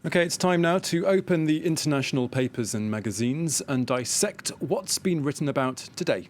Okay, it's time now to open the international papers and magazines and dissect what's been written about today.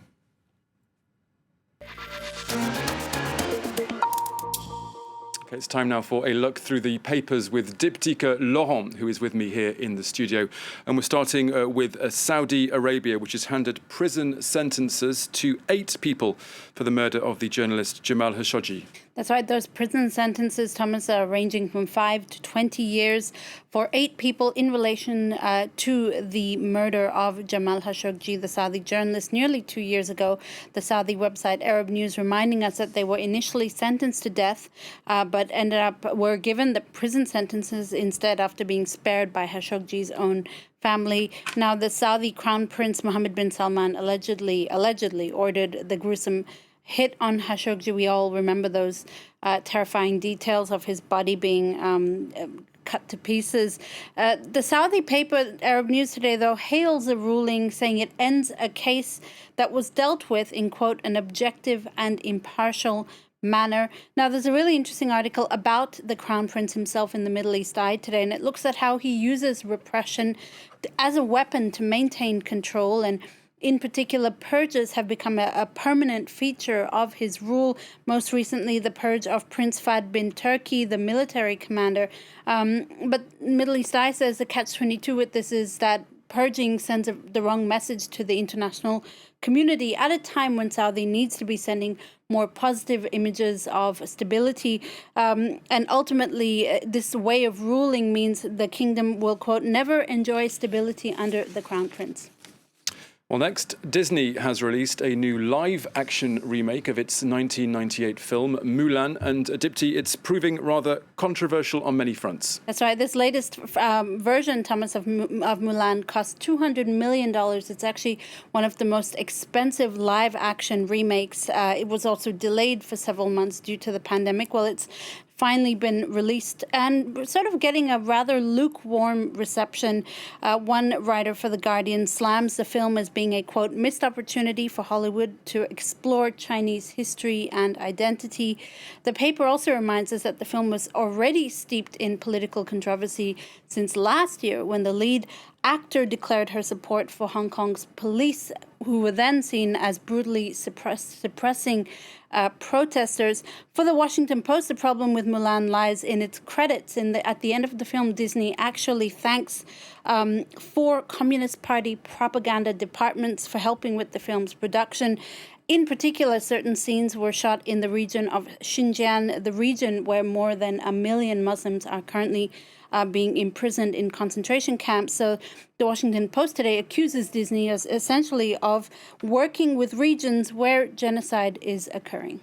Okay, it's time now for a look through the papers with Diptyque Laurent, who is with me here in the studio. And we're starting with Saudi Arabia, which has handed prison sentences to 8 people for the murder of the journalist Jamal Khashoggi. That's right. Those prison sentences, Thomas, are ranging from 5 to 20 years for 8 people in relation to the murder of Jamal Khashoggi, the Saudi journalist, nearly 2 years ago. The Saudi website Arab News reminding us that they were initially sentenced to death, but were given the prison sentences instead after being spared by Khashoggi's own family. Now, the Saudi Crown Prince Mohammed bin Salman allegedly ordered the gruesome hit on Khashoggi. We all remember those terrifying details of his body being cut to pieces. The Saudi paper Arab News today, though, hails a ruling saying it ends a case that was dealt with in, quote, an objective and impartial manner. Now, there's a really interesting article about the Crown Prince himself in the Middle East Eye today, and it looks at how he uses repression as a weapon to maintain control. And in particular, purges have become a permanent feature of his rule. Most recently, the purge of Prince Fahd bin Turki, the military commander. But Middle East Eye says the catch-22 with this is that purging sends the wrong message to the international community at a time when Saudi needs to be sending more positive images of stability. And ultimately, this way of ruling means the kingdom will, quote, never enjoy stability under the Crown Prince. Well, next, Disney has released a new live-action remake of its 1998 film, Mulan, and Dipty, it's proving rather controversial on many fronts. That's right. This latest version, Thomas, of Mulan cost $200 million. It's actually one of the most expensive live-action remakes. It was also delayed for several months due to the pandemic. Well, it's finally been released and sort of getting a rather lukewarm reception. One writer for The Guardian slams the film as being a, quote, missed opportunity for Hollywood to explore Chinese history and identity. The paper also reminds us that the film was already steeped in political controversy since last year when the lead actor declared her support for Hong Kong's police, who were then seen as brutally suppressing protesters. For the Washington Post, the problem with Mulan lies in its credits. At the end of the film, Disney actually thanks 4 Communist Party propaganda departments for helping with the film's production. In particular, certain scenes were shot in the region of Xinjiang, the region where more than 1 million Muslims are currently being imprisoned in concentration camps. So the Washington Post today accuses Disney essentially of working with regions where genocide is occurring.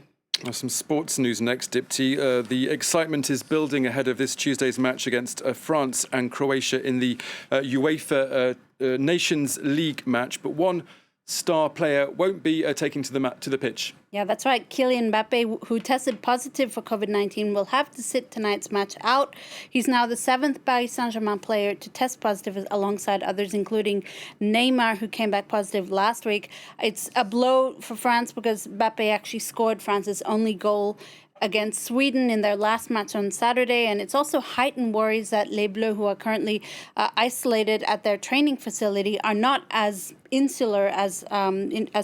Some sports news next, Dipty. The excitement is building ahead of this Tuesday's match against France and Croatia in the UEFA Nations League match. But one star player won't be taking to the pitch. Yeah, that's right. Kylian Mbappe, who tested positive for COVID-19, will have to sit tonight's match out. He's now the 7th Paris Saint-Germain player to test positive alongside others, including Neymar, who came back positive last week. It's a blow for France because Mbappe actually scored France's only goal against Sweden in their last match on Saturday. And it's also heightened worries that Les Bleus, who are currently isolated at their training facility, are not as insular as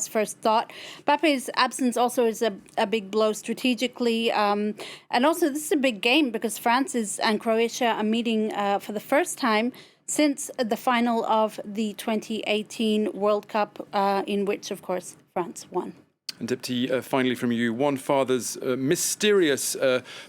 first thought. Mbappe's absence also is a big blow strategically. And also, this is a big game because France and Croatia are meeting for the first time since the final of the 2018 World Cup, in which, of course, France won. And Dipty, finally from you, one father's mysterious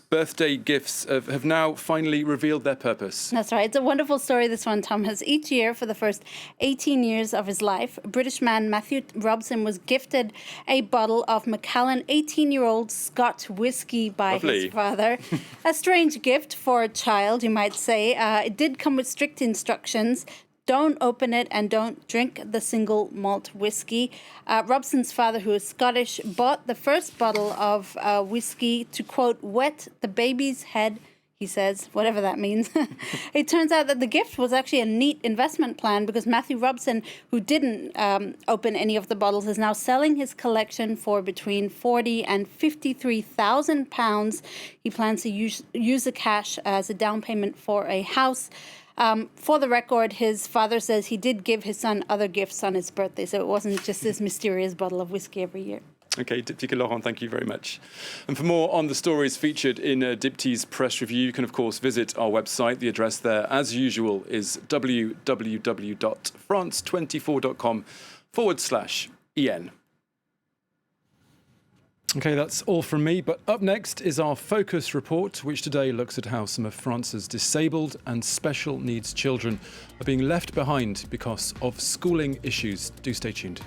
birthday gifts have now finally revealed their purpose. That's right. It's a wonderful story, this one, Thomas. Each year for the first 18 years of his life, British man Matthew Robson was gifted a bottle of Macallan 18-year-old Scotch whiskey by his father. A strange gift for a child, you might say. It did come with strict instructions. Don't open it and don't drink the single malt whiskey. Robson's father, who is Scottish, bought the first bottle of whiskey to, quote, wet the baby's head he says, whatever that means. It turns out that the gift was actually a neat investment plan because Matthew Robson, who didn't open any of the bottles, is now selling his collection for between £40,000 and £53,000. He plans to use the cash as a down payment for a house. For the record, his father says he did give his son other gifts on his birthday, so it wasn't just this mysterious bottle of whiskey every year. OK, Diptyque Laurent, thank you very much. And for more on the stories featured in Dipty's press review, you can, of course, visit our website. The address there, as usual, is www.france24.com/en. OK, that's all from me. But up next is our Focus report, which today looks at how some of France's disabled and special needs children are being left behind because of schooling issues. Do stay tuned.